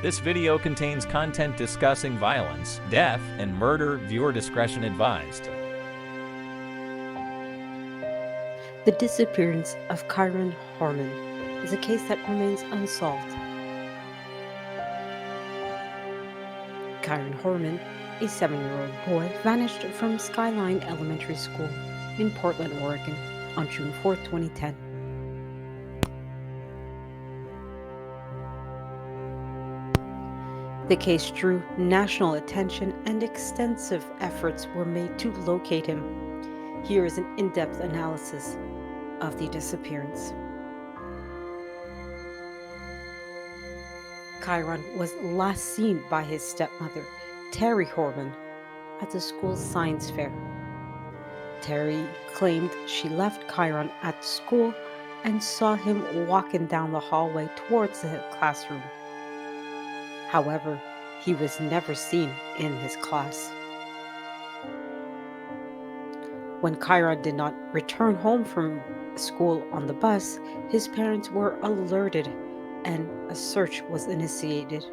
This video contains content discussing violence, death, and murder. Viewer discretion advised. The disappearance of Kyron Horman is a case that remains unsolved. Kyron Horman, a 7-year-old boy, vanished from Skyline Elementary School in Portland, Oregon on June 4, 2010. The case drew national attention and extensive efforts were made to locate him. Here is an in-depth analysis of the disappearance. Kyron was last seen by his stepmother, Terry Horman, at the school's science fair. Terry claimed she left Kyron at school and saw him walking down the hallway towards the classroom. However, he was never seen in his class. When Kyron did not return home from school on the bus, his parents were alerted and a search was initiated.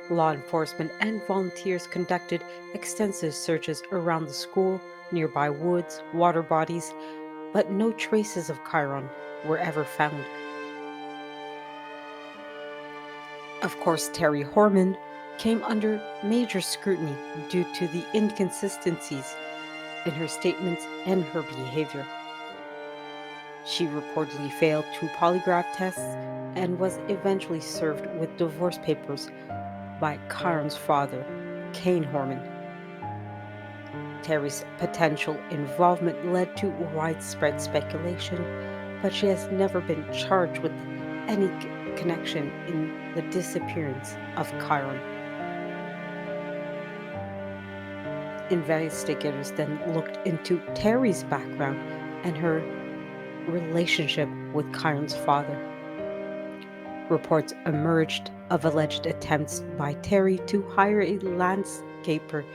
Law enforcement and volunteers conducted extensive searches around the school, nearby woods, water bodies, but no traces of Kyron were ever found. Of course, Terry Horman came under major scrutiny due to the inconsistencies in her statements and her behavior. She reportedly failed 2 polygraph tests and was eventually served with divorce papers by Kyron's father, Kane Horman. Terry's potential involvement led to widespread speculation, but she has never been charged with any connection in the disappearance of Kyron. Investigators then looked into Terry's background and her relationship with Kyron's father. Reports emerged of alleged attempts by Terry to hire a landscaper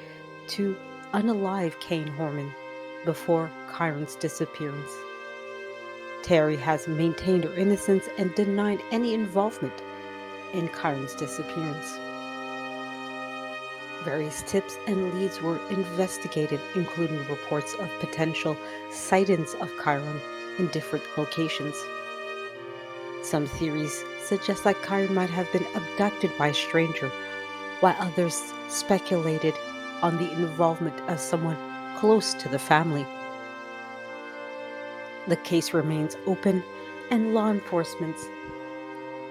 to unalive Kane Horman before Kyron's disappearance. Terry has maintained her innocence and denied any involvement in Kyron's disappearance. Various tips and leads were investigated, including reports of potential sightings of Kyron in different locations. Some theories suggest that Kyron might have been abducted by a stranger, while others speculated on the involvement of someone close to the family. The case remains open, and law enforcement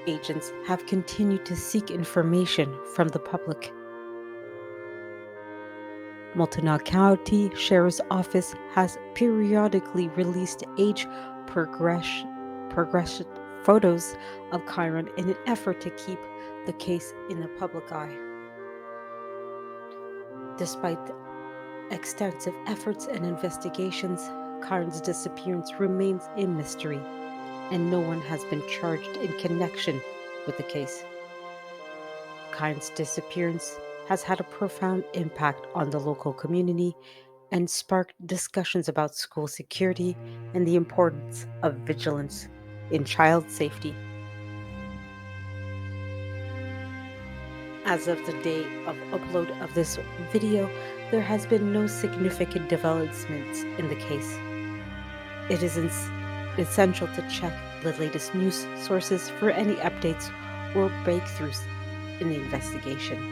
agents have continued to seek information from the public. Multnomah County Sheriff's Office has periodically released age progression photos of Kyron in an effort to keep the case in the public eye. Despite extensive efforts and investigations, Kyron's disappearance remains a mystery, and no one has been charged in connection with the case. Kyron's disappearance has had a profound impact on the local community and sparked discussions about school security and the importance of vigilance in child safety. As of the day of upload of this video, there has been no significant developments in the case. It is essential to check the latest news sources for any updates or breakthroughs in the investigation.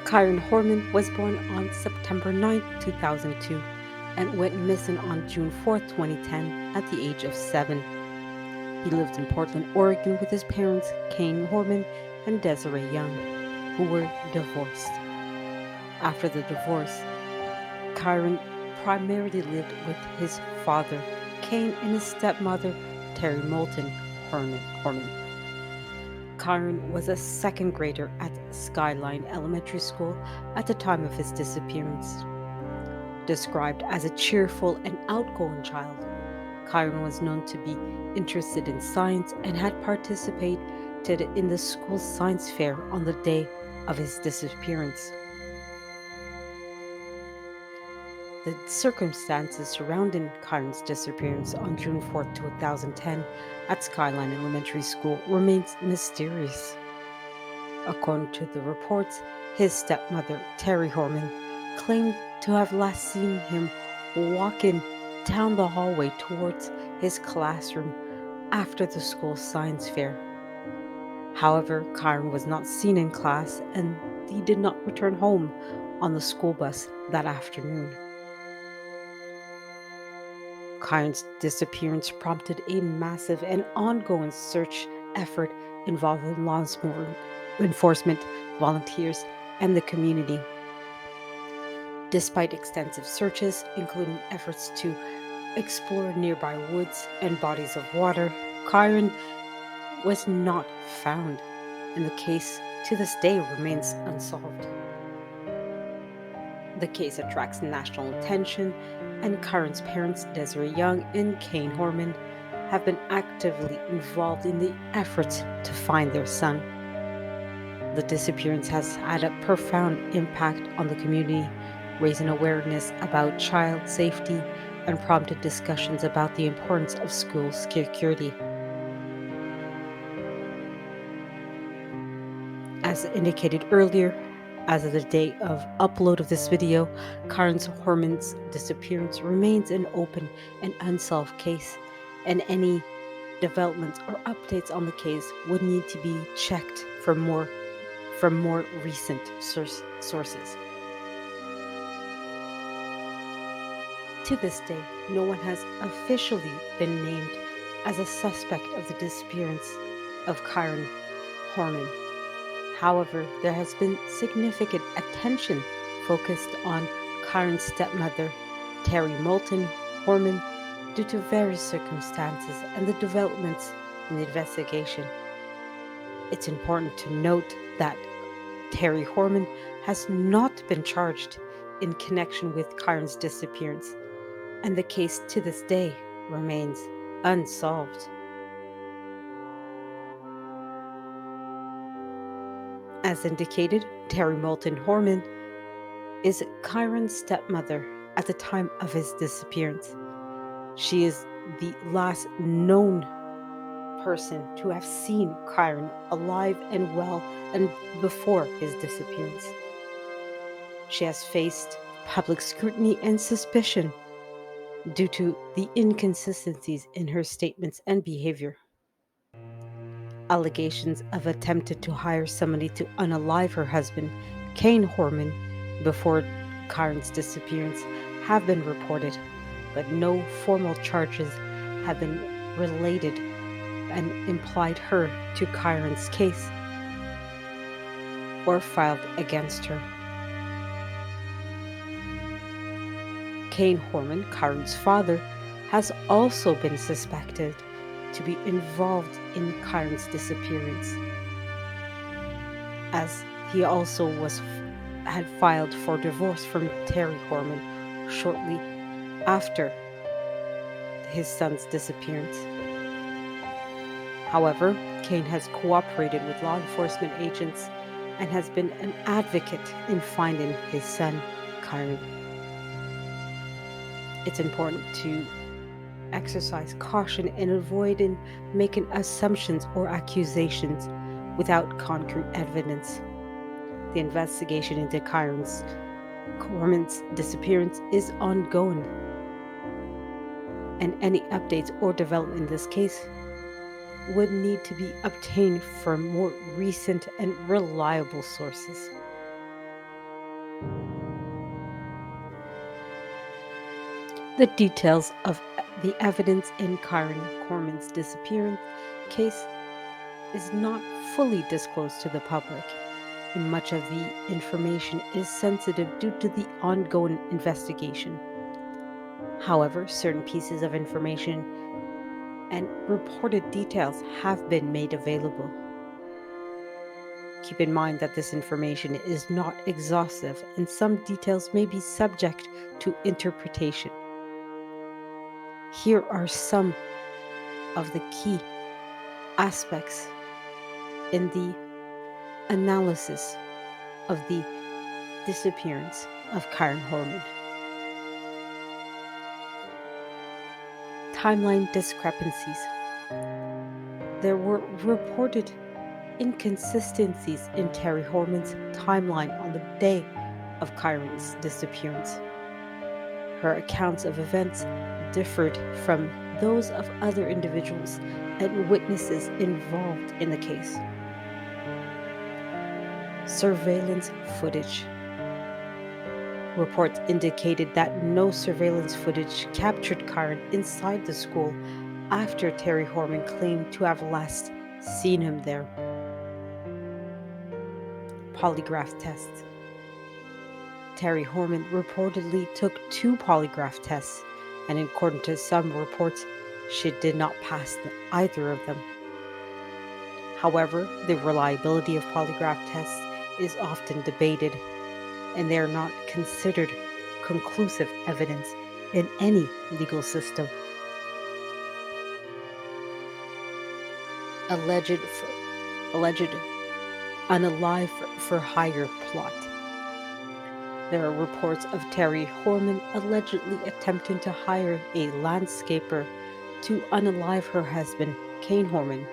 Kyron Horman was born on September 9, 2002, and went missing on June 4, 2010, at the age of 7. He lived in Portland, Oregon with his parents, Kane Horman and Desiree Young, who were divorced. After the divorce, Kyron primarily lived with his father, Kane, and his stepmother, Terry Moulton Horman. Kyron was a second grader at Skyline Elementary School at the time of his disappearance. Described as a cheerful and outgoing child, Kyron was known to be interested in science and had participated in the school's science fair on the day of his disappearance. The circumstances surrounding Kyron's disappearance on June 4th, 2010 at Skyline Elementary School remains mysterious. According to the reports, his stepmother, Terry Horman, claimed to have last seen him walking down the hallway towards his classroom after the school science fair. However, Kyron was not seen in class and he did not return home on the school bus that afternoon. Kyron's disappearance prompted a massive and ongoing search effort involving law enforcement, volunteers, and the community. Despite extensive searches, including efforts to explore nearby woods and bodies of water, Kyron was not found, and the case to this day remains unsolved. The case attracts national attention, and Kyron's parents, Desiree Young and Kane Horman, have been actively involved in the efforts to find their son. The disappearance has had a profound impact on the community, raising awareness about child safety and prompted discussions about the importance of school security. As indicated earlier, as of the day of upload of this video, Kyron Horman's disappearance remains an open and unsolved case, and any developments or updates on the case would need to be checked from more recent sources. To this day, no one has officially been named as a suspect of the disappearance of Kyron Horman. However, there has been significant attention focused on Kyron's stepmother, Terry Moulton Horman, due to various circumstances and the developments in the investigation. It's important to note that Terry Horman has not been charged in connection with Kyron's disappearance, and the case to this day remains unsolved. As indicated, Terry Moulton Horman is Kyron's stepmother at the time of his disappearance. She is the last known person to have seen Kyron alive and well and before his disappearance. She has faced public scrutiny and suspicion due to the inconsistencies in her statements and behavior. Allegations of attempted to hire somebody to unalive her husband, Kane Horman, before Kyron's disappearance have been reported, but no formal charges have been related and implied her to Kyron's case or filed against her. Kane Horman, Kyron's father, has also been suspected to be involved in Kyron's disappearance, as he also had filed for divorce from Terry Horman shortly after his son's disappearance. However, Kane has cooperated with law enforcement agents and has been an advocate in finding his son, Kyron. It's important to exercise caution in avoiding making assumptions or accusations without concrete evidence. The investigation into Kyron Horman's disappearance is ongoing, and any updates or development in this case would need to be obtained from more recent and reliable sources. The details of the evidence in Kyron Horman's disappearance case is not fully disclosed to the public, and much of the information is sensitive due to the ongoing investigation. However, certain pieces of information and reported details have been made available. Keep in mind that this information is not exhaustive and some details may be subject to interpretation. Here are some of the key aspects in the analysis of the disappearance of Kyron Horman. Timeline discrepancies. There were reported inconsistencies in Terry Horman's timeline on the day of Kyron's disappearance. Her accounts of events differed from those of other individuals and witnesses involved in the case. Surveillance footage. Reports indicated that no surveillance footage captured Kyron inside the school after Terry Horman claimed to have last seen him there. Polygraph tests. Terry Horman reportedly took 2 polygraph tests, and according to some reports, she did not pass either of them. However, the reliability of polygraph tests is often debated, and they are not considered conclusive evidence in any legal system. Alleged unalive for hire plot. There are reports of Terry Horman allegedly attempting to hire a landscaper to unalive her husband, Kane Horman,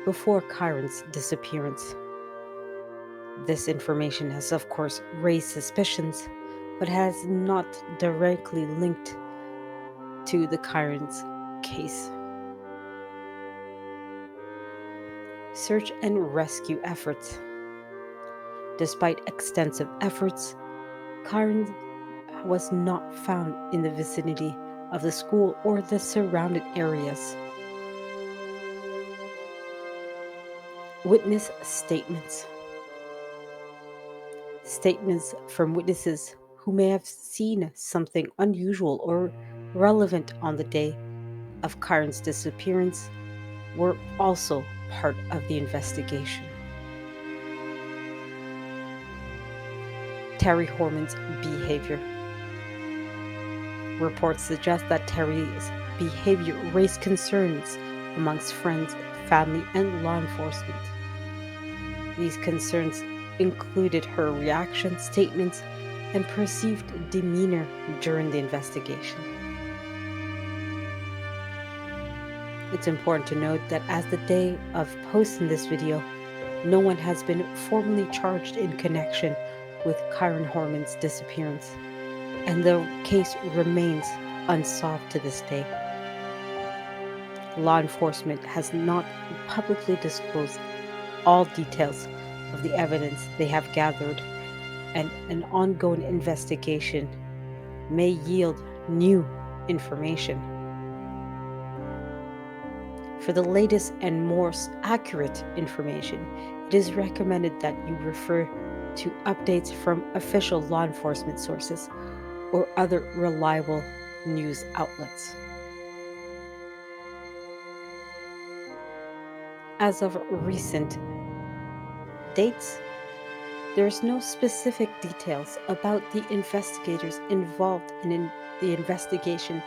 before Kyron's disappearance. This information has, of course, raised suspicions, but has not directly linked to the Kyron's case. Search and rescue efforts. Despite extensive efforts, Kyron was not found in the vicinity of the school or the surrounding areas. Witness statements. Statements from witnesses who may have seen something unusual or relevant on the day of Kyron's disappearance were also part of the investigation. Terry Horman's behavior. Reports suggest that Terry's behavior raised concerns amongst friends, family, and law enforcement. These concerns included her reaction, statements, and perceived demeanor during the investigation. It's important to note that as the day of posting this video, no one has been formally charged in connection with Kyron Horman's disappearance, and the case remains unsolved to this day. Law enforcement has not publicly disclosed all details of the evidence they have gathered, and an ongoing investigation may yield new information. For the latest and most accurate information, it is recommended that you refer to updates from official law enforcement sources or other reliable news outlets. As of recent dates, there's no specific details about the investigators involved in the investigation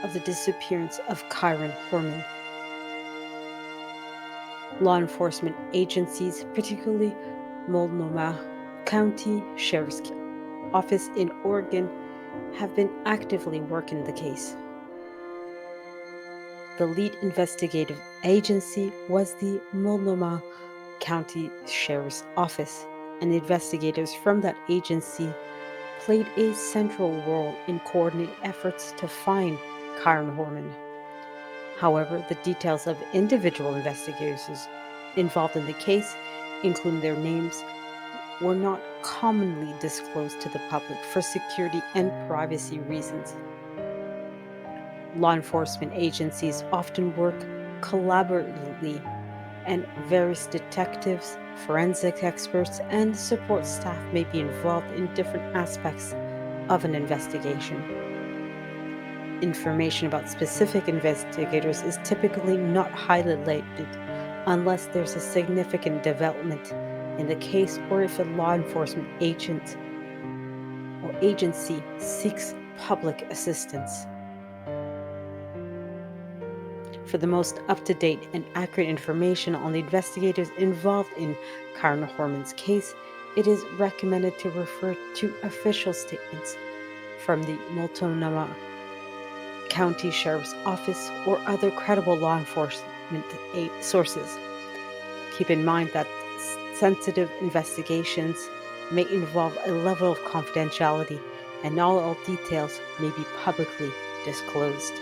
of the disappearance of Kyron Horman. Law enforcement agencies, particularly Multnomah County Sheriff's Office in Oregon, have been actively working the case. The lead investigative agency was the Multnomah County Sheriff's Office, and investigators from that agency played a central role in coordinating efforts to find Kyron Horman. However, the details of individual investigators involved in the case, including their names, were not commonly disclosed to the public for security and privacy reasons. Law enforcement agencies often work collaboratively, and various detectives, forensic experts, and support staff may be involved in different aspects of an investigation. Information about specific investigators is typically not highlighted unless there's a significant development in the case or if a law enforcement agent or agency seeks public assistance. For the most up-to-date and accurate information on the investigators involved in Kyron Horman's case, it is recommended to refer to official statements from the Multnomah county sheriff's office, or other credible law enforcement sources. Keep in mind that sensitive investigations may involve a level of confidentiality, and not all details may be publicly disclosed.